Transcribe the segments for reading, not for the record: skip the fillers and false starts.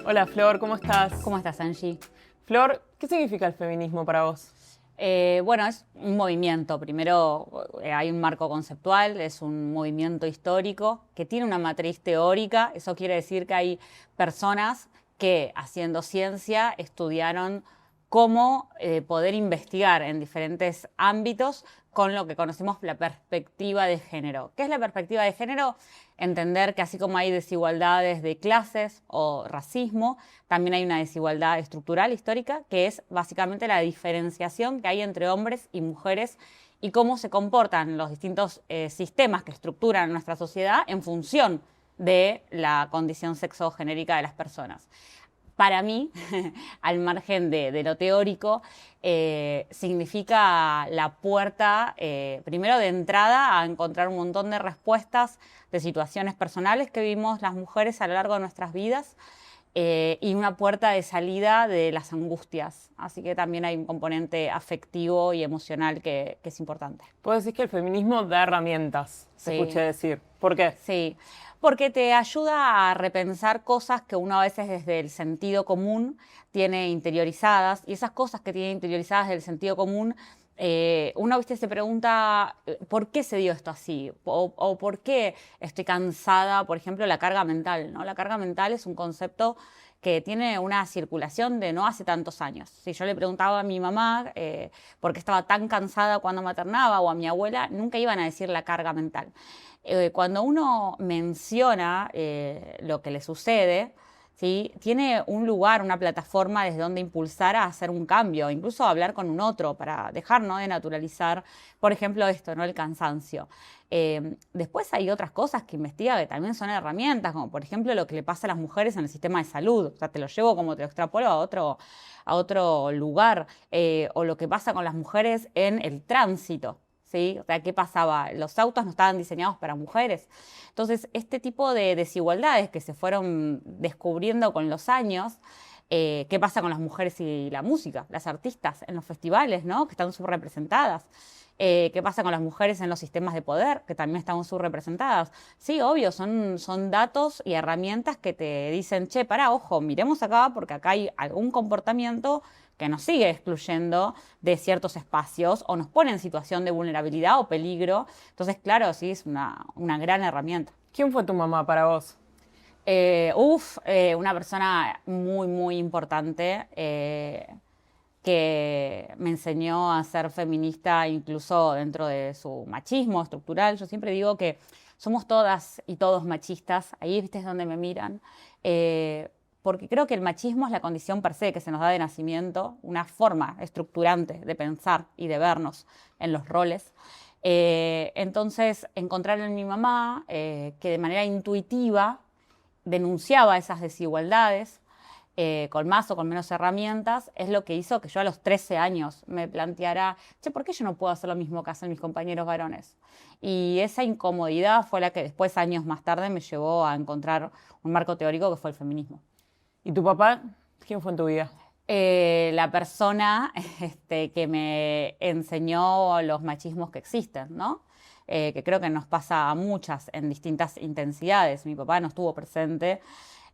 Hola Flor, ¿cómo estás? ¿Cómo estás, Angie? Flor, ¿qué significa el feminismo para vos? Bueno, es un movimiento. Primero, hay un marco conceptual, es un movimiento histórico que tiene una matriz teórica. Eso quiere decir que hay personas que, haciendo ciencia, estudiaron cómo poder investigar en diferentes ámbitos con lo que conocemos la perspectiva de género. ¿Qué es la perspectiva de género? Entender que así como hay desigualdades de clases o racismo, también hay una desigualdad estructural histórica, que es básicamente la diferenciación que hay entre hombres y mujeres y cómo se comportan los distintos sistemas que estructuran nuestra sociedad en función de la condición sexogenérica de las personas. Para mí, al margen de lo teórico, significa la puerta, primero de entrada, a encontrar un montón de respuestas de situaciones personales que vivimos las mujeres a lo largo de nuestras vidas, y una puerta de salida de las angustias. Así que también hay un componente afectivo y emocional que es importante. Puedo decir que el feminismo da herramientas, te Sí. escuché decir. ¿Por qué? Sí, porque te ayuda a repensar cosas que uno a veces desde el sentido común tiene interiorizadas, y esas cosas que tiene interiorizadas del sentido común, uno, viste, se pregunta ¿por qué se dio esto así? O ¿por qué estoy cansada? Por ejemplo, la carga mental, ¿no? La carga mental es un concepto que tiene una circulación de no hace tantos años. Si yo le preguntaba a mi mamá por qué estaba tan cansada cuando maternaba, o a mi abuela, nunca iban a decir la carga mental. Cuando uno menciona lo que le sucede, ¿sí? Tiene un lugar, una plataforma desde donde impulsar a hacer un cambio, incluso a hablar con un otro para dejar, ¿no?, de naturalizar, por ejemplo, esto, ¿no?, el cansancio. Después hay otras cosas que investiga que también son herramientas, como por ejemplo lo que le pasa a las mujeres en el sistema de salud. O sea, te lo llevo como te lo extrapolo a otro lugar, o lo que pasa con las mujeres en el tránsito. ¿Sí? O sea, ¿qué pasaba? Los autos no estaban diseñados para mujeres. Entonces, este tipo de desigualdades que se fueron descubriendo con los años, ¿qué pasa con las mujeres y la música? Las artistas en los festivales, ¿no?, que están subrepresentadas. ¿Qué pasa con las mujeres en los sistemas de poder, que también están subrepresentadas? Sí, obvio, son datos y herramientas que te dicen, che, pará, ojo, miremos acá porque acá hay algún comportamiento que nos sigue excluyendo de ciertos espacios o nos pone en situación de vulnerabilidad o peligro. Entonces, claro, sí, es una gran herramienta. ¿Quién fue tu mamá para vos? Una persona muy, muy importante, que me enseñó a ser feminista incluso dentro de su machismo estructural. Yo siempre digo que somos todas y todos machistas, ahí, viste, es donde me miran, porque creo que el machismo es la condición per se que se nos da de nacimiento, una forma estructurante de pensar y de vernos en los roles. Entonces, encontrar en mi mamá, que de manera intuitiva denunciaba esas desigualdades, con más o con menos herramientas, es lo que hizo que yo a los 13 años me planteara, che, ¿por qué yo no puedo hacer lo mismo que hacen mis compañeros varones? Y esa incomodidad fue la que después, años más tarde, me llevó a encontrar un marco teórico que fue el feminismo. ¿Y tu papá? ¿Quién fue en tu vida? La persona que me enseñó los machismos que existen, ¿no? Que creo que nos pasa a muchas en distintas intensidades. Mi papá no estuvo presente,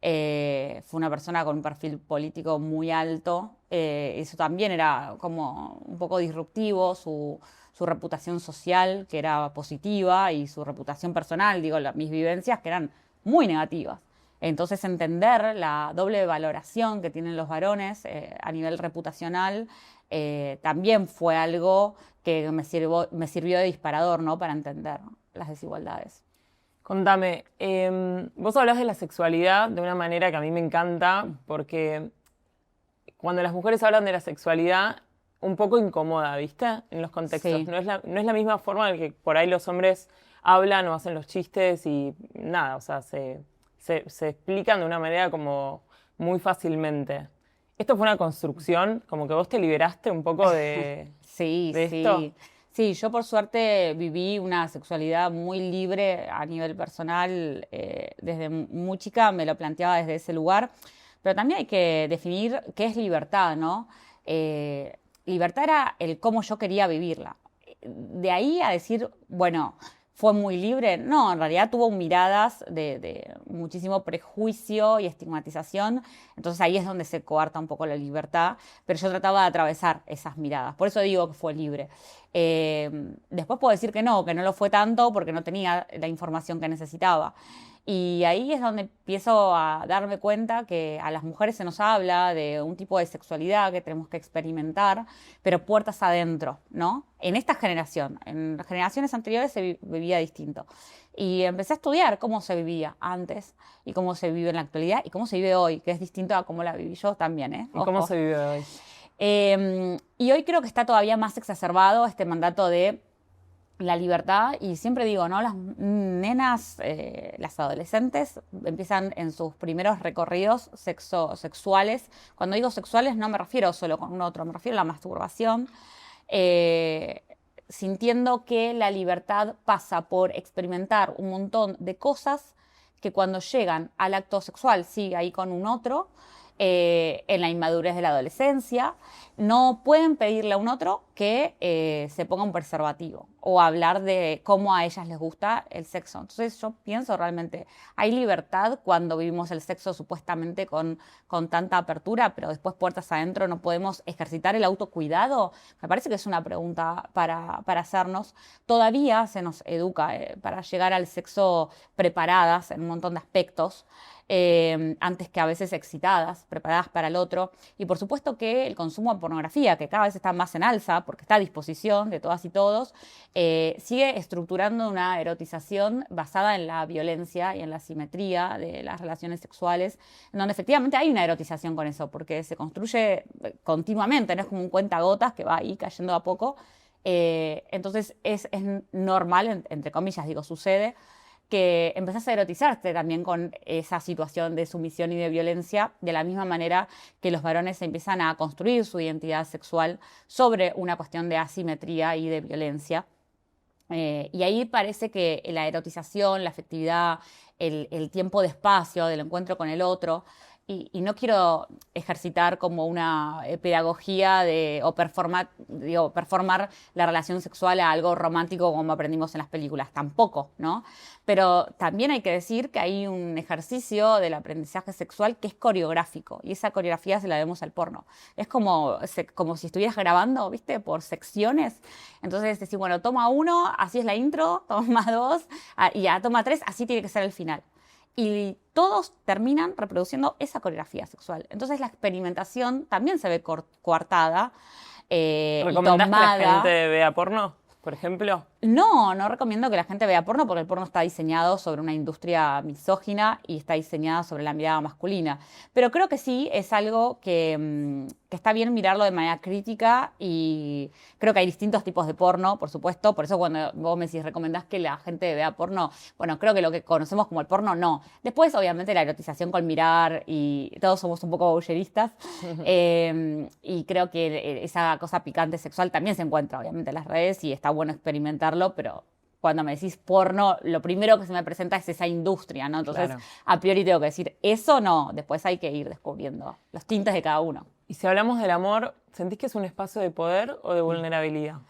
fue una persona con un perfil político muy alto, eso también era como un poco disruptivo, su reputación social, que era positiva, y su reputación personal, digo, mis vivencias, que eran muy negativas. Entonces, entender la doble valoración que tienen los varones a nivel reputacional, también fue algo que me sirvió de disparador, ¿no?, para entender las desigualdades. Contame, vos hablás de la sexualidad de una manera que a mí me encanta, porque cuando las mujeres hablan de la sexualidad, un poco incomoda, ¿viste? En los contextos. Sí. No es la misma forma en que por ahí los hombres hablan o hacen los chistes y nada, o sea, se explican de una manera como muy fácilmente. ¿Esto fue una construcción? ¿Como que vos te liberaste un poco Sí, de esto? sí. Sí, yo por suerte viví una sexualidad muy libre a nivel personal, desde muy chica me lo planteaba desde ese lugar, pero también hay que definir qué es libertad, ¿no? Libertad era el cómo yo quería vivirla. De ahí a decir, bueno, fue muy libre, no, en realidad tuvo miradas de muchísimo prejuicio y estigmatización, entonces ahí es donde se coarta un poco la libertad, pero yo trataba de atravesar esas miradas, por eso digo que fue libre. Después puedo decir que no lo fue tanto porque no tenía la información que necesitaba. Y ahí es donde empiezo a darme cuenta que a las mujeres se nos habla de un tipo de sexualidad que tenemos que experimentar, pero puertas adentro, ¿no? En esta generación, en las generaciones anteriores se vivía distinto. Y empecé a estudiar cómo se vivía antes y cómo se vive en la actualidad y cómo se vive hoy, que es distinto a cómo la viví yo también, ¿eh? ¿Y cómo se vive hoy? Y hoy creo que está todavía más exacerbado este mandato de la libertad, y siempre digo, ¿no? Las nenas, las adolescentes empiezan en sus primeros recorridos sexuales. Cuando digo sexuales no me refiero solo con un otro, me refiero a la masturbación, sintiendo que la libertad pasa por experimentar un montón de cosas que cuando llegan al acto sexual, sí, ahí con un otro, en la inmadurez de la adolescencia, no pueden pedirle a un otro que se ponga un preservativo o hablar de cómo a ellas les gusta el sexo. Entonces yo pienso realmente, hay libertad cuando vivimos el sexo supuestamente con tanta apertura, pero después puertas adentro no podemos ejercitar el autocuidado. Me parece que es una pregunta para hacernos. Todavía se nos educa para llegar al sexo preparadas en un montón de aspectos. Antes que a veces excitadas, preparadas para el otro. Y por supuesto que el consumo de pornografía, que cada vez está más en alza, porque está a disposición de todas y todos, sigue estructurando una erotización basada en la violencia y en la asimetría de las relaciones sexuales, en donde efectivamente hay una erotización con eso, porque se construye continuamente, no es como un cuentagotas que va ahí cayendo a poco. Entonces es normal, entre comillas, digo, sucede, que empezás a erotizarte también con esa situación de sumisión y de violencia, de la misma manera que los varones empiezan a construir su identidad sexual sobre una cuestión de asimetría y de violencia. Y ahí parece que la erotización, la afectividad, el tiempo de espacio del encuentro con el otro, y no quiero ejercitar como una pedagogía o performar la relación sexual a algo romántico como aprendimos en las películas, tampoco, ¿no? Pero también hay que decir que hay un ejercicio del aprendizaje sexual que es coreográfico, y esa coreografía se la vemos al porno. Es como si estuvieras grabando, ¿viste? Por secciones. Entonces decís, bueno, toma 1, así es la intro, toma 2, y ya toma 3, así tiene que ser el final. Y todos terminan reproduciendo esa coreografía sexual. Entonces la experimentación también se ve coartada y ¿Recomendás tomada. que la gente vea porno, por ejemplo? No recomiendo que la gente vea porno porque el porno está diseñado sobre una industria misógina y está diseñada sobre la mirada masculina. Pero creo que sí es algo que está bien mirarlo de manera crítica, y creo que hay distintos tipos de porno, por supuesto. Por eso cuando vos me decís, recomendás que la gente vea porno, bueno, creo que lo que conocemos como el porno, no. Después, obviamente, la erotización con mirar, y todos somos un poco voyeuristas, y creo que esa cosa picante sexual también se encuentra, obviamente, en las redes, y está bueno experimentar, pero cuando me decís porno, lo primero que se me presenta es esa industria, ¿no? Entonces, Claro. a priori tengo que decir, eso no, después hay que ir descubriendo los tintes de cada uno. Y si hablamos del amor, ¿sentís que es un espacio de poder o de vulnerabilidad?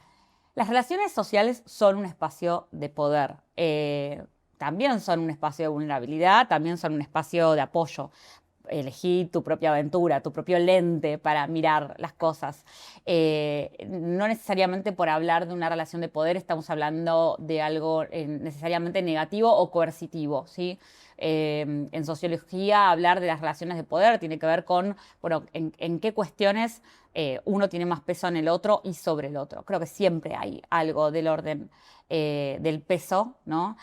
Las relaciones sociales son un espacio de poder, también son un espacio de vulnerabilidad, también son un espacio de apoyo. Elegí tu propia aventura, tu propio lente para mirar las cosas. No necesariamente por hablar de una relación de poder estamos hablando de algo necesariamente negativo o coercitivo, ¿sí? En sociología, hablar de las relaciones de poder tiene que ver con, bueno, en qué cuestiones uno tiene más peso en el otro y sobre el otro. Creo que siempre hay algo del orden del peso, ¿no?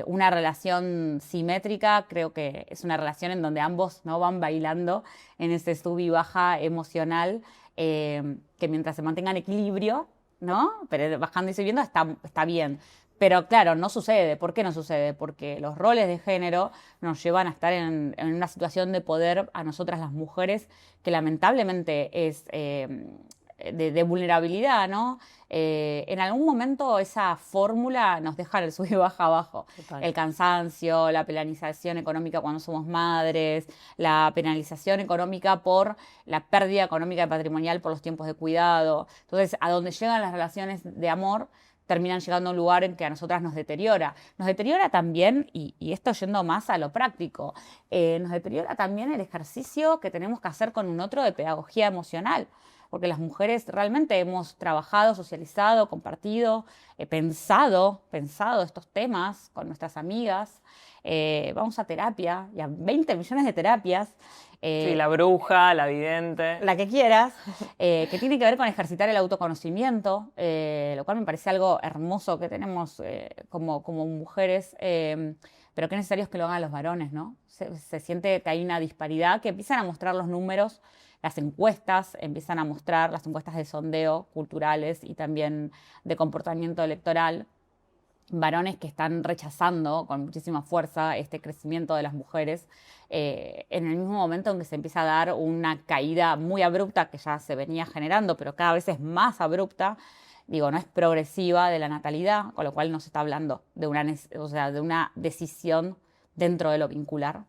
Una relación simétrica creo que es una relación en donde ambos, ¿no?, van bailando en ese sub y baja emocional, que mientras se mantengan equilibrio, ¿no?, pero bajando y subiendo está bien. Pero claro, no sucede. ¿Por qué no sucede? Porque los roles de género nos llevan a estar en una situación de poder a nosotras las mujeres que lamentablemente es de vulnerabilidad, ¿no? En algún momento esa fórmula nos deja el sub y baja abajo. Total. El cansancio, la penalización económica cuando somos madres, la penalización económica por la pérdida económica y patrimonial por los tiempos de cuidado. Entonces, a donde llegan las relaciones de amor, terminan llegando a un lugar en que a nosotras nos deteriora. Nos deteriora también, y esto yendo más a lo práctico, nos deteriora también el ejercicio que tenemos que hacer con un otro de pedagogía emocional. Porque las mujeres realmente hemos trabajado, socializado, compartido, pensado estos temas con nuestras amigas. Vamos a terapia, y a 20 millones de terapias. Sí, la bruja, la vidente. La que quieras, que tiene que ver con ejercitar el autoconocimiento, lo cual me parece algo hermoso que tenemos como mujeres, pero qué necesario es que lo hagan los varones, ¿no? Se siente que hay una disparidad, que empiezan a mostrar los números, las encuestas, empiezan a mostrar las encuestas de sondeo culturales y también de comportamiento electoral, varones que están rechazando con muchísima fuerza este crecimiento de las mujeres, en el mismo momento en que se empieza a dar una caída muy abrupta que ya se venía generando, pero cada vez es más abrupta, digo, no es progresiva, de la natalidad, con lo cual no se está hablando de de una decisión dentro de lo vincular.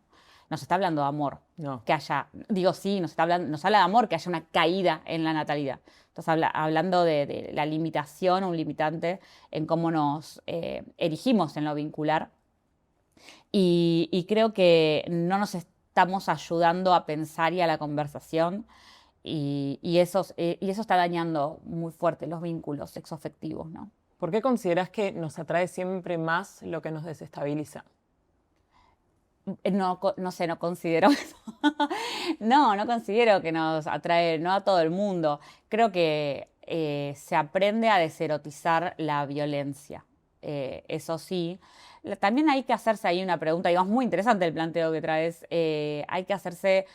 Nos está hablando de amor, No. que haya, digo sí, nos habla de amor, que haya una caída en la natalidad. Entonces, hablando de la limitación, un limitante en cómo nos erigimos en lo vincular. Y creo que no nos estamos ayudando a pensar y a la conversación. Y eso está dañando muy fuerte los vínculos sexoafectivos, ¿no? ¿Por qué consideras que nos atrae siempre más lo que nos desestabiliza? No sé, no considero eso. No considero que nos atrae, no a todo el mundo. Creo que se aprende a deserotizar la violencia. Eso sí. También hay que hacerse ahí una pregunta, digamos, muy interesante el planteo que traes. Hay que hacerse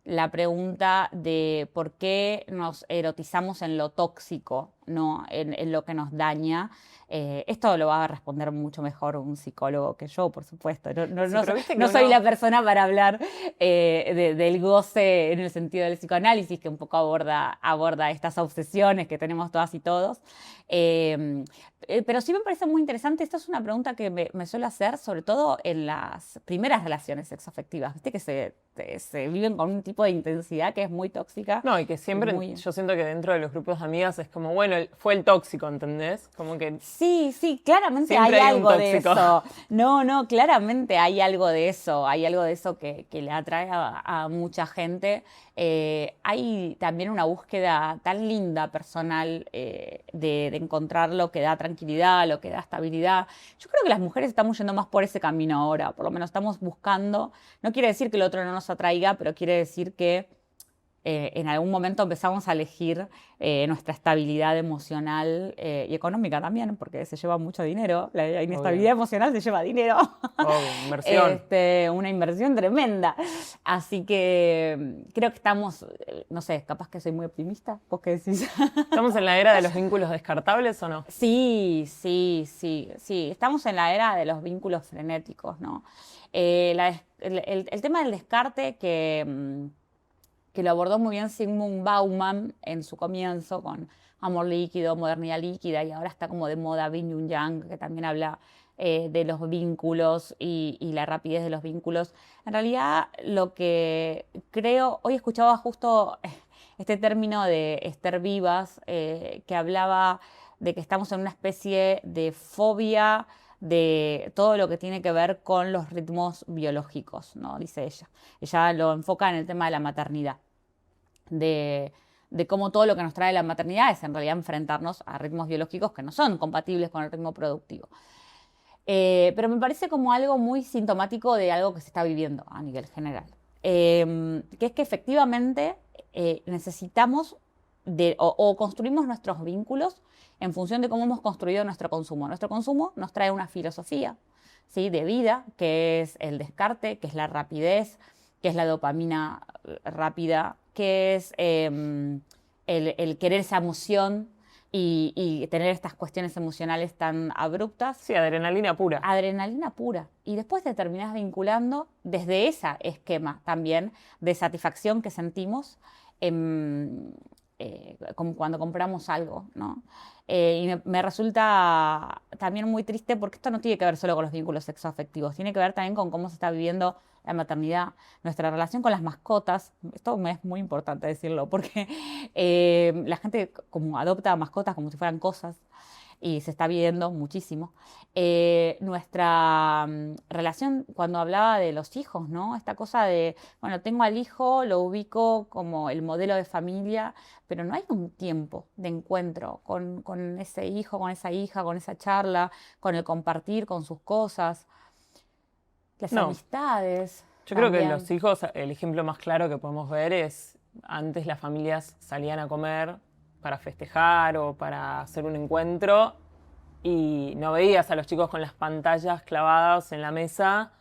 la pregunta de por qué nos erotizamos en lo tóxico, ¿no? En lo que nos daña. Esto lo va a responder mucho mejor un psicólogo que yo, por supuesto. No soy la persona para hablar del goce en el sentido del psicoanálisis, que un poco aborda estas obsesiones que tenemos todas y todos. Pero sí me parece muy interesante. Esta es una pregunta que me suelo hacer, sobre todo en las primeras relaciones sexoafectivas. Viste que se viven con un tipo de intensidad que es muy tóxica. No, y que siempre yo siento que dentro de los grupos de amigas es como, bueno, fue el tóxico, ¿entendés? Como que sí, claramente hay algo de eso. No, claramente hay algo de eso. Hay algo de eso que le atrae a mucha gente. Hay también una búsqueda tan linda, personal, de encontrar lo que da tranquilidad, lo que da estabilidad. Yo creo que las mujeres estamos yendo más por ese camino ahora. Por lo menos estamos buscando. No quiere decir que el otro no nos atraiga, pero quiere decir que en algún momento empezamos a elegir nuestra estabilidad emocional y económica también, porque se lleva mucho dinero. La inestabilidad emocional se lleva dinero. Inversión. Una inversión tremenda. Así que creo que estamos, no sé, capaz que soy muy optimista. ¿Vos qué decís? ¿Estamos en la era de los vínculos descartables o no? Sí. Estamos en la era de los vínculos frenéticos, ¿no? El tema del descarte que lo abordó muy bien Zygmunt Bauman en su comienzo con Amor líquido, Modernidad líquida, y ahora está como de moda Byung-Chul Yang, que también habla de los vínculos y la rapidez de los vínculos. En realidad, lo que creo, hoy escuchaba justo este término de Esther Vivas, que hablaba de que estamos en una especie de fobia de todo lo que tiene que ver con los ritmos biológicos, ¿no? Dice ella. Ella lo enfoca en el tema de la maternidad, de cómo todo lo que nos trae la maternidad es en realidad enfrentarnos a ritmos biológicos que no son compatibles con el ritmo productivo. Pero me parece como algo muy sintomático de algo que se está viviendo a nivel general, que es que efectivamente necesitamos o construimos nuestros vínculos en función de cómo hemos construido nuestro consumo. Nuestro consumo nos trae una filosofía, ¿sí?, de vida, que es el descarte, que es la rapidez, que es la dopamina rápida, que es el querer esa emoción y tener estas cuestiones emocionales tan abruptas. Sí, adrenalina pura. Adrenalina pura. Y después te terminás vinculando desde ese esquema también de satisfacción que sentimos como cuando compramos algo, ¿no? Y me resulta también muy triste porque esto no tiene que ver solo con los vínculos sexoafectivos, tiene que ver también con cómo se está viviendo la maternidad, nuestra relación con las mascotas. Esto me es muy importante decirlo porque la gente como adopta mascotas como si fueran cosas. y se está viendo muchísimo. Nuestra relación, cuando hablaba de los hijos, ¿no? Esta cosa de, bueno, tengo al hijo, lo ubico como el modelo de familia, pero no hay un tiempo de encuentro con ese hijo, con esa hija, con esa charla, con el compartir, con sus cosas, las No, amistades yo creo que los también. hijos, el ejemplo más claro que podemos ver es antes las familias salían a comer para festejar o para hacer un encuentro y no veías a los chicos con las pantallas clavadas en la mesa,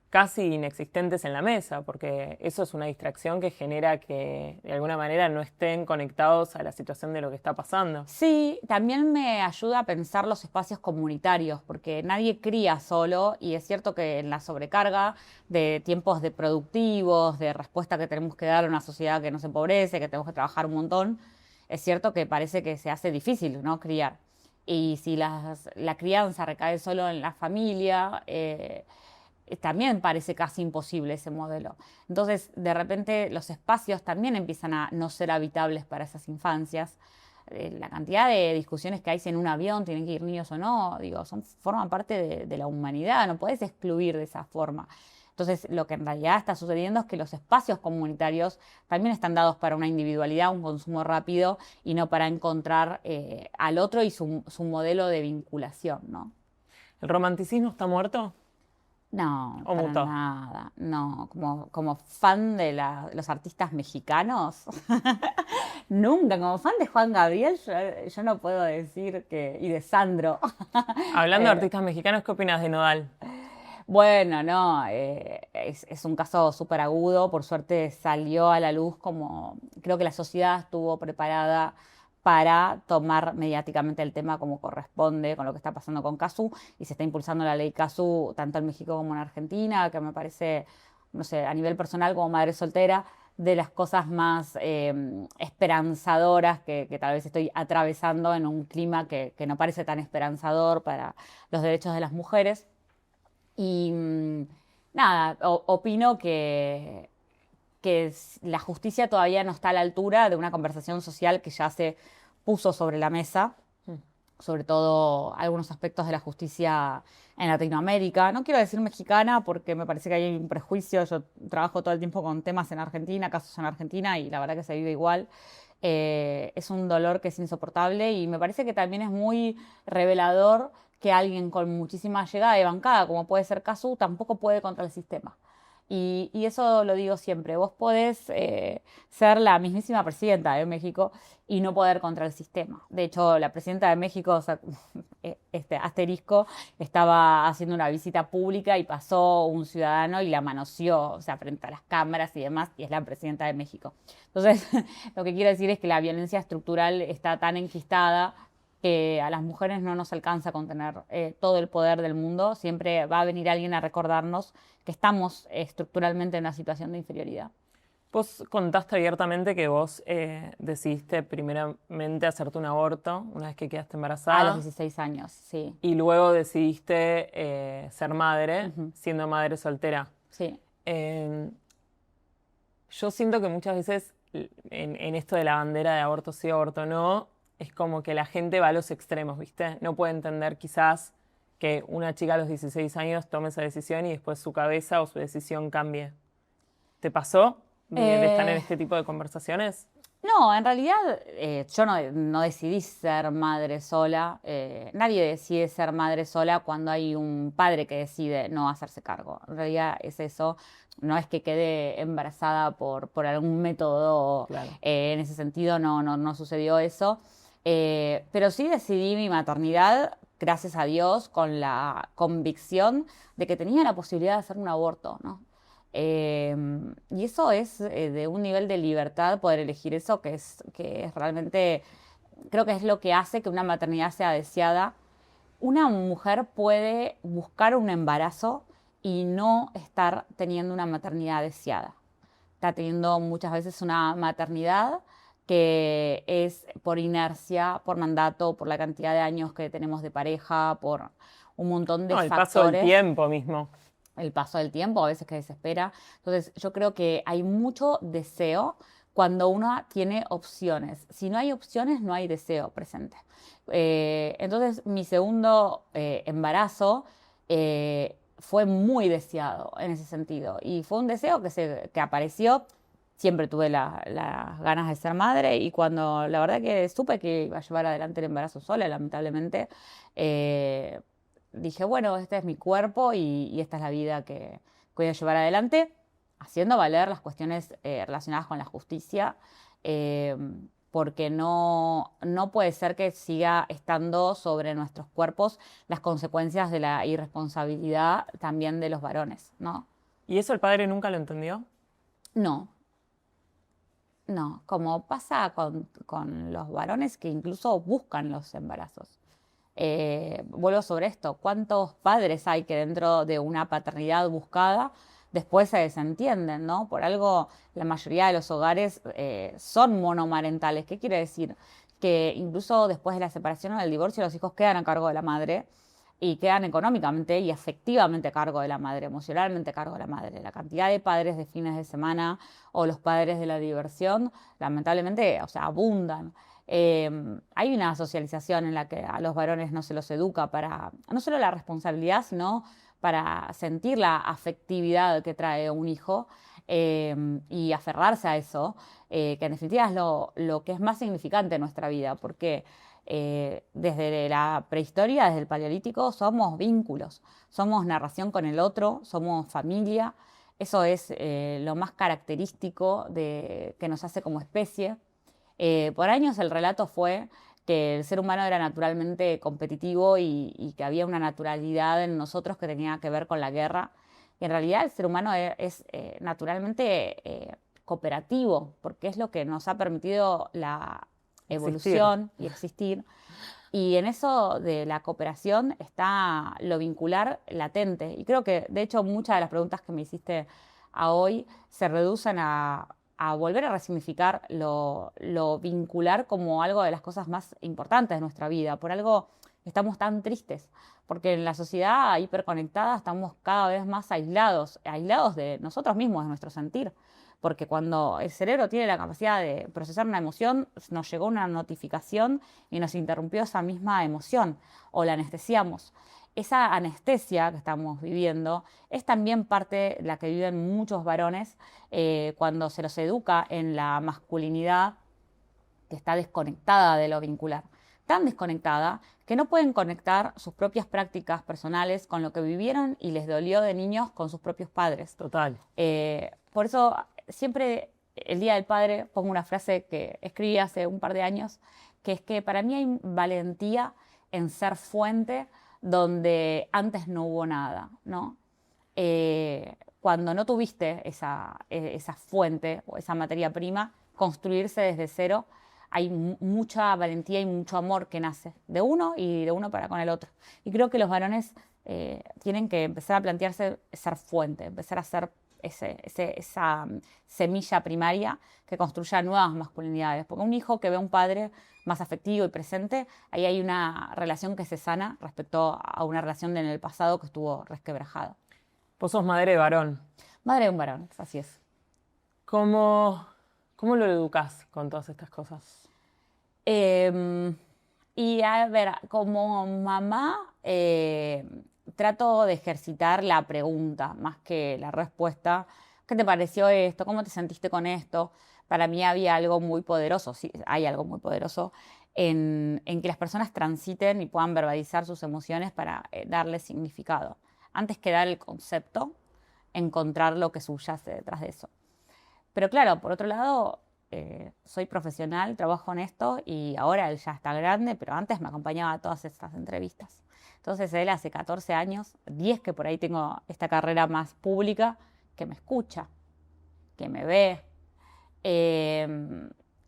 casi inexistentes en la mesa, porque eso es una distracción que genera que de alguna manera no estén conectados a la situación de lo que está pasando. Sí, también me ayuda a pensar los espacios comunitarios, porque nadie cría solo y es cierto que en la sobrecarga de tiempos de productivos, de respuesta que tenemos que dar a una sociedad que nos empobrece, que tenemos que trabajar un montón, es cierto que parece que se hace difícil, ¿no? Criar. Y si la crianza recae solo en la familia, también parece casi imposible ese modelo. Entonces, de repente, los espacios también empiezan a no ser habitables para esas infancias. La cantidad de discusiones que hay si en un avión tienen que ir niños o no, digo, forman parte de la humanidad, no puedes excluir de esa forma. Entonces, lo que en realidad está sucediendo es que los espacios comunitarios también están dados para una individualidad, un consumo rápido y no para encontrar al otro y su modelo de vinculación, ¿no? ¿El romanticismo está muerto No, o para mutó? nada. No, como fan de los artistas mexicanos, nunca, como fan de Juan Gabriel, yo no puedo decir que, y de Sandro. Hablando de Eh, artistas mexicanos, ¿qué opinas de Nodal? bueno, no, es un caso súper agudo, por suerte salió a la luz como creo que la sociedad estuvo preparada para tomar mediáticamente el tema como corresponde con lo que está pasando con Cazzu y se está impulsando la ley Cazzu tanto en México como en Argentina, que me parece, no sé, a nivel personal como madre soltera, de las cosas más esperanzadoras que tal vez estoy atravesando en un clima que no parece tan esperanzador para los derechos de las mujeres. Y nada, opino que la justicia todavía no está a la altura de una conversación social que ya se puso sobre la mesa, sobre todo algunos aspectos de la justicia en Latinoamérica. No quiero decir mexicana porque me parece que hay un prejuicio. Yo trabajo todo el tiempo con temas en Argentina, casos en Argentina, y la verdad que se vive igual. Es un dolor que es insoportable y me parece que también es muy revelador que alguien con muchísima llegada de bancada, como puede ser Cazzu, tampoco puede contra el sistema. Y eso lo digo siempre, vos podés ser la mismísima presidenta de México y no poder contra el sistema. De hecho, la presidenta de México, o sea, este asterisco, estaba haciendo una visita pública y pasó un ciudadano y la manoseó, o sea, frente a las cámaras y demás, y es la presidenta de México. Entonces, lo que quiero decir es que la violencia estructural está tan enquistada que a las mujeres no nos alcanza con tener todo el poder del mundo. Siempre va a venir alguien a recordarnos que estamos estructuralmente en una situación de inferioridad. Vos contaste abiertamente que vos decidiste primeramente hacerte un aborto una vez que quedaste A los embarazada 16 años, sí, y luego decidiste ser madre, ujú, siendo madre soltera. sí. Eh, yo siento que muchas veces en esto de la bandera de aborto sí, aborto no, es como que la gente va a los extremos, ¿viste? No puede entender quizás que una chica a los 16 años tome esa decisión y después su cabeza o su decisión cambie. ¿Te pasó de estar en Eh, este tipo de conversaciones? no, en realidad yo no decidí ser madre sola. Nadie decide ser madre sola cuando hay un padre que decide no hacerse cargo. En realidad es eso. No es que quede embarazada por algún método. Claro. En ese sentido no sucedió eso. Pero sí decidí mi maternidad, gracias a Dios, con la convicción de que tenía la posibilidad de hacer un aborto, ¿no? Y eso es de un nivel de libertad poder elegir eso que es realmente, creo que es lo que hace que una maternidad sea deseada. Una mujer puede buscar un embarazo y no estar teniendo una maternidad deseada. Está teniendo muchas veces una maternidad que es por inercia, por mandato, por la cantidad de años que tenemos de pareja, por un montón de No, el paso del factores, tiempo mismo. el paso del tiempo, a veces que desespera. Entonces, yo creo que hay mucho deseo cuando uno tiene opciones. Si no hay opciones, no hay deseo presente. Entonces, mi segundo embarazo fue muy deseado en ese sentido. Y fue un deseo que apareció. Siempre tuve las ganas de ser madre y cuando la verdad que supe que iba a llevar adelante el embarazo sola, lamentablemente, eh, dije, bueno, este es mi cuerpo y esta es la vida que voy a llevar adelante, haciendo valer las cuestiones relacionadas con la justicia, eh, porque no puede ser que siga estando sobre nuestros cuerpos las consecuencias de la irresponsabilidad también de los varones, ¿no? ¿Y eso el padre nunca lo entendió? No, no, como pasa con los varones que incluso buscan los embarazos. Vuelvo sobre esto, ¿cuántos padres hay que dentro de una paternidad buscada después se desentienden, ¿no? Por algo la mayoría de los hogares son monomarentales. ¿Qué quiere decir? Que incluso después de la separación o del divorcio los hijos quedan a cargo de la madre y quedan económicamente y afectivamente a cargo de la madre, emocionalmente a cargo de la madre. La cantidad de padres de fines de semana o los padres de la diversión, lamentablemente, o sea, abundan. Hay una socialización en la que a los varones no se los educa para, no solo la responsabilidad, sino para sentir la afectividad que trae un hijo y aferrarse a eso, que en definitiva es lo que es más significante en nuestra vida, porque desde la prehistoria, desde el paleolítico, somos vínculos, somos narración con el otro, somos familia. Eso es lo más característico que nos hace como especie. Por años el relato fue que el ser humano era naturalmente competitivo y que había una naturalidad en nosotros que tenía que ver con la guerra. Y en realidad el ser humano es naturalmente cooperativo, porque es lo que nos ha permitido la evolución y existir. Y en eso de la cooperación está lo vincular latente. Y creo que, de hecho, muchas de las preguntas que me hiciste a hoy se reducen a volver a resignificar lo vincular como algo de las cosas más importantes de nuestra vida. Por algo estamos tan tristes, porque en la sociedad hiperconectada estamos cada vez más aislados de nosotros mismos, de nuestro sentir. Porque cuando el cerebro tiene la capacidad de procesar una emoción, nos llegó una notificación y nos interrumpió esa misma emoción o la anestesiamos. Esa anestesia que estamos viviendo es también parte de la que viven muchos varones cuando se los educa en la masculinidad que está desconectada de lo vincular. Tan desconectada que no pueden conectar sus propias prácticas personales con lo que vivieron y les dolió de niños con sus propios padres. Total. Por eso siempre el Día del Padre pongo una frase que escribí hace un par de años, que es que para mí hay valentía en ser fuente donde antes no hubo nada, ¿no? Cuando no tuviste esa fuente o esa materia prima, construirse desde cero, hay mucha valentía y mucho amor que nace de uno y de uno para con el otro. Y creo que los varones tienen que empezar a plantearse ser fuente, empezar a ser esa semilla primaria que construya nuevas masculinidades. Porque un hijo que ve a un padre más afectivo y presente, ahí hay una relación que se sana respecto a una relación en el pasado que estuvo resquebrajada. Vos sos madre de varón. Madre de un varón, así es. ¿Cómo lo educás con todas estas cosas? Y a ver, como mamá, trato de ejercitar la pregunta más que la respuesta. ¿Qué te pareció esto? ¿Cómo te sentiste con esto? Para mí había algo muy poderoso, sí, hay algo muy poderoso en que las personas transiten y puedan verbalizar sus emociones para darle significado. Antes que dar el concepto, encontrar lo que subyace detrás de eso. Pero claro, por otro lado, soy profesional, trabajo en esto y ahora él ya está grande, pero antes me acompañaba a todas estas entrevistas. Entonces él hace 14 años, 10 que por ahí tengo esta carrera más pública, que me escucha, que me ve.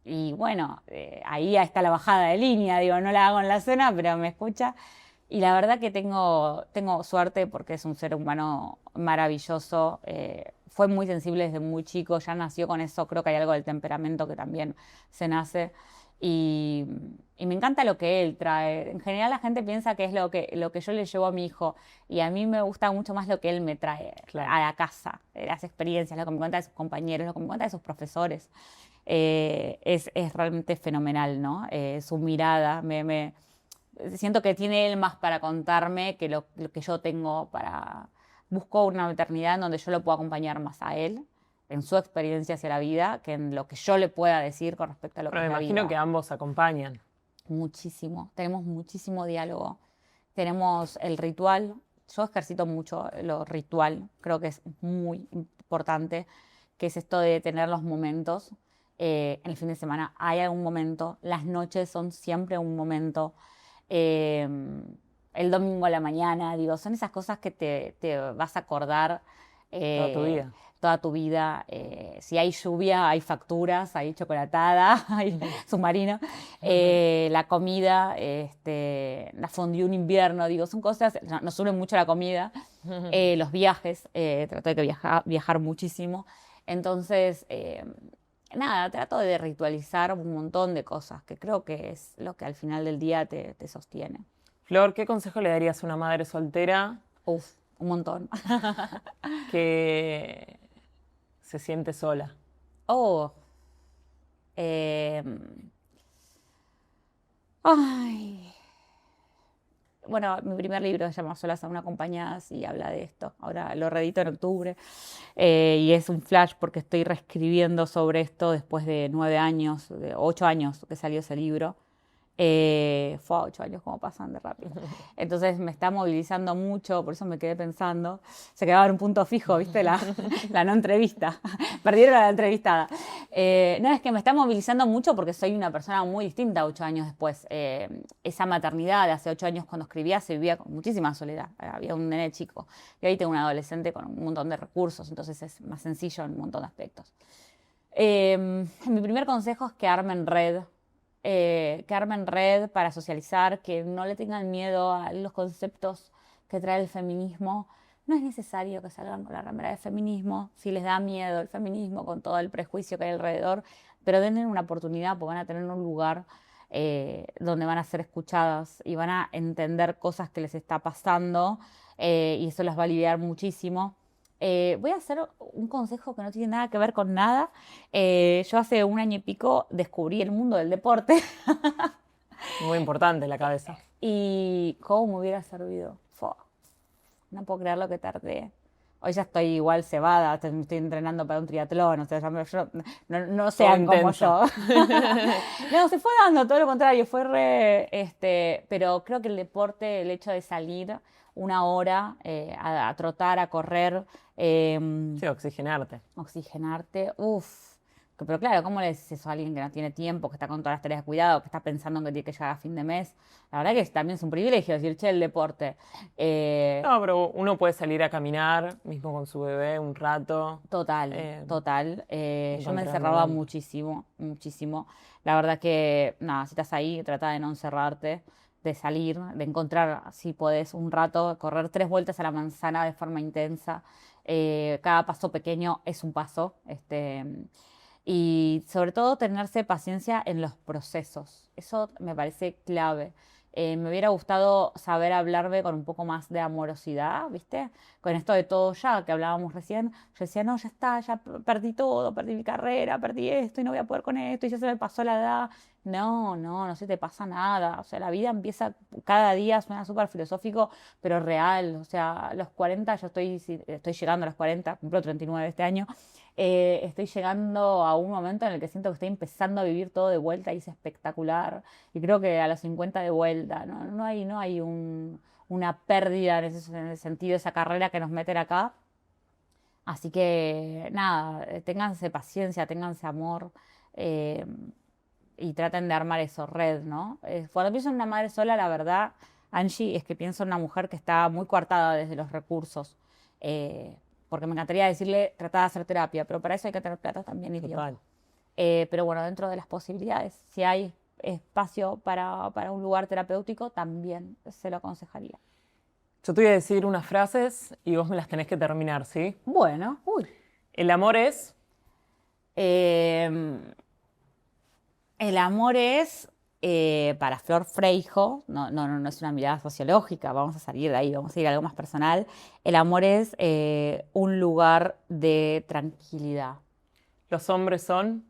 Y bueno, ahí está la bajada de línea, digo, no la hago en la zona, pero me escucha. Y la verdad que tengo suerte porque es un ser humano maravilloso. Fue muy sensible desde muy chico, ya nació con eso, creo que hay algo del temperamento que también se nace. Y me encanta lo que él trae. En general la gente piensa que es lo que yo le llevo a mi hijo y a mí me gusta mucho más lo que él me trae a la casa, las experiencias, lo que me cuenta de sus compañeros, lo que me cuenta de sus profesores. es realmente fenomenal, ¿no? Su mirada, siento que tiene él más para contarme que lo que yo tengo para... Busco una maternidad en donde yo lo puedo acompañar más a él, en su experiencia hacia la vida, que en lo que yo le pueda decir con respecto a lo que Bueno, es me la imagino vida. que ambos acompañan. Muchísimo, tenemos muchísimo diálogo. Tenemos el ritual, yo ejercito mucho lo ritual, creo que es muy importante, que es esto de tener los momentos. En el fin de semana hay algún momento, las noches son siempre un momento, eh, el domingo a la mañana, digo, son esas cosas que te vas a acordar Toda tu eh, vida. toda tu vida. Si hay lluvia, hay facturas, hay chocolatada, hay submarino. La comida, la fondue un invierno, digo, son cosas, nos une mucho la comida. Los viajes, trato de que viajar muchísimo. Entonces, nada, trato de ritualizar un montón de cosas, que creo que es lo que al final del día te sostiene. Flor, ¿qué consejo le darías a una madre soltera Uf, un montón. que se siente sola? Oh, eh, ay. Bueno, mi primer libro se llama Solas aún acompañadas y habla de esto. Ahora lo reedito en octubre y es un flash porque estoy reescribiendo sobre esto después de 9 años, de 8 años que salió ese libro. Fue a 8 años como pasan de rápido. Entonces me está movilizando mucho, por eso me quedé pensando. Se quedaba en un punto fijo, ¿viste? La no entrevista. Perdieron a la entrevistada. No, es que me está movilizando mucho porque soy una persona muy distinta 8 años después. Esa maternidad de hace 8 años cuando escribía se vivía con muchísima soledad. Había un nene chico. Y ahí tengo un adolescente con un montón de recursos, entonces es más sencillo en un montón de aspectos. Mi primer consejo es que armen red para socializar, que no le tengan miedo a los conceptos que trae el feminismo. No es necesario que salgan con la remera de feminismo, si les da miedo el feminismo con todo el prejuicio que hay alrededor, pero denle una oportunidad porque van a tener un lugar donde van a ser escuchadas y van a entender cosas que les está pasando y eso las va a aliviar muchísimo. Voy a hacer un consejo que no tiene nada que ver con nada. Yo hace 1 año y pico descubrí el mundo del deporte Muy importante la cabeza. y cómo me hubiera servido. Fua, no puedo creer lo que tardé. Hoy ya estoy igual cebada, estoy entrenando para un triatlón, o sea, no sean como yo. No, se fue dando todo lo contrario, fue pero creo que el deporte, el hecho de salir 1 hora a trotar, a correr, Sí, oxigenarte. oxigenarte, uff. Pero claro, ¿cómo le dices eso a alguien que no tiene tiempo, que está con todas las tareas de cuidado, que está pensando en que tiene que llegar a fin de mes? La verdad que también es un privilegio decir, che, el deporte. No, pero uno puede salir a caminar, mismo con su bebé, un rato. Total, total. Yo me encontrar encerraba momentos. muchísimo, muchísimo. La verdad que, nada, si estás ahí, trata de no encerrarte, de salir, de encontrar, si podés, un rato, correr 3 vueltas a la manzana de forma intensa. Cada paso pequeño es un paso. Y sobre todo tenerse paciencia en los procesos. Eso me parece clave. Me hubiera gustado saber hablarme con un poco más de amorosidad, ¿viste? Con esto de todo ya que hablábamos recién, yo decía, no, ya está, ya perdí todo, perdí mi carrera, perdí esto y no voy a poder con esto y ya se me pasó la edad. No, no, no se te pasa nada. O sea, la vida empieza cada día, suena súper filosófico, pero real. O sea, a los 40, yo estoy llegando a los 40, cumplo 39 este año. Estoy llegando a un momento en el que siento que estoy empezando a vivir todo de vuelta y es espectacular. Y creo que a los 50 de vuelta, no hay una pérdida en ese sentido, esa carrera que nos meten acá. Así que nada, ténganse paciencia, ténganse amor eh, y traten de armar eso, red, ¿no? Cuando pienso en una madre sola, la verdad, Angie, es que pienso en una mujer que está muy coartada desde los recursos. eh, Porque me encantaría decirle, trata de hacer terapia, pero para eso hay que tener plata también y tiempo. Total. Pero bueno, dentro de las posibilidades, si hay espacio para un lugar terapéutico, también se lo aconsejaría. Yo te voy a decir unas frases y vos me las tenés que terminar, ¿sí? Bueno, uy. El amor es... Eh, el amor es, para Flor Freijo, no es una mirada sociológica, vamos a salir de ahí, vamos a ir a algo más personal. El amor es un lugar de tranquilidad. Los hombres son...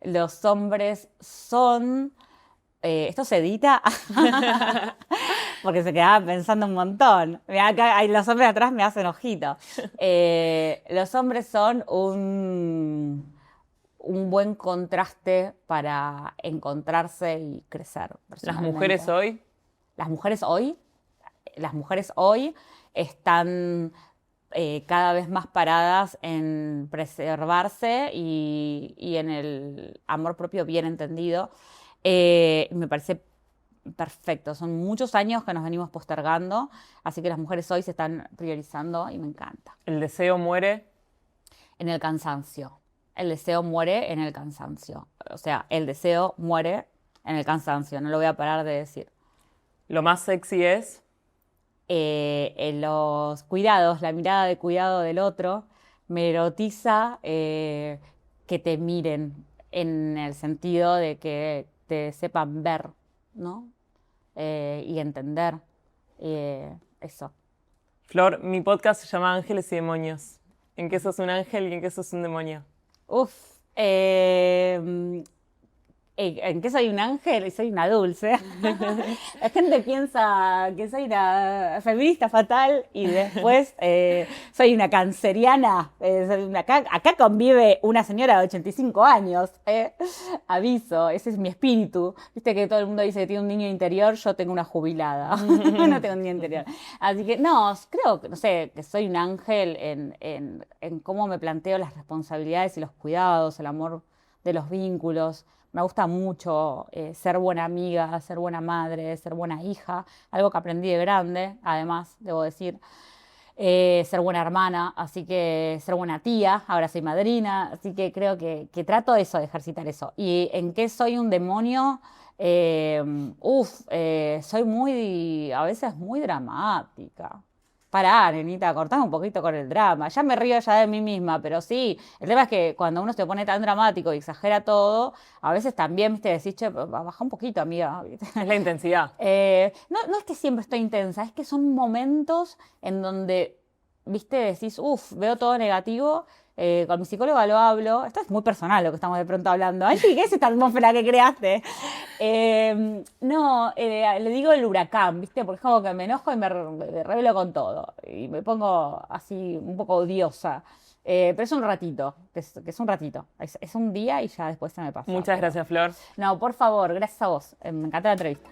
Los hombres son... ¿esto se edita? Porque se quedaba pensando un montón. Mirá, acá los hombres atrás me hacen ojito. Los hombres son un buen contraste para encontrarse y crecer ¿Las personalmente. mujeres hoy? Las mujeres hoy están cada vez más paradas en preservarse y en el amor propio bien entendido. Me parece perfecto. Son muchos años que nos venimos postergando, así que las mujeres hoy se están priorizando y me encanta. ¿El deseo muere? En el cansancio. El deseo muere en el cansancio. O sea, el deseo muere en el cansancio. No lo voy a parar de decir. ¿Lo más sexy es? Los cuidados, la mirada de cuidado del otro, me erotiza que te miren en el sentido de que te sepan ver, ¿no? Y entender eso. Flor, mi podcast se llama Ángeles y Demonios. ¿En qué sos un ángel y en qué sos un demonio? ¿En qué soy un ángel? Y soy una dulce. La gente piensa que soy una feminista fatal y después soy una canceriana. Acá convive una señora de 85 años. Aviso, ese es mi espíritu. Viste que todo el mundo dice que tiene un niño interior, yo tengo una jubilada. No tengo un niño interior. Así que no, creo que, no sé, que soy un ángel en cómo me planteo las responsabilidades y los cuidados, el amor de los vínculos. Me gusta mucho ser buena amiga, ser buena madre, ser buena hija, algo que aprendí de grande, además, debo decir, ser buena hermana, así que ser buena tía, ahora soy madrina, así que creo que trato eso, de ejercitar eso. ¿Y en qué soy un demonio? Soy a veces muy dramática. Pará, nenita, cortame un poquito con el drama. Ya me río ya de mí misma, pero sí, el tema es que cuando uno se pone tan dramático y exagera todo, a veces también, viste, decís, che, baja un poquito, amiga. Es la intensidad. No es que siempre estoy intensa, es que son momentos en donde, viste, decís, veo todo negativo. Con mi psicóloga lo hablo. Esto es muy personal lo que estamos de pronto hablando. Ay, ¿qué es esta atmósfera que creaste? Le digo el huracán, ¿viste? Porque es como que me enojo y me revelo con todo. Y me pongo así un poco odiosa. Pero es un ratito, que es un ratito. Es un día y ya después se me pasa. Muchas gracias, Flor. No, por favor, gracias a vos. Me encanta la entrevista.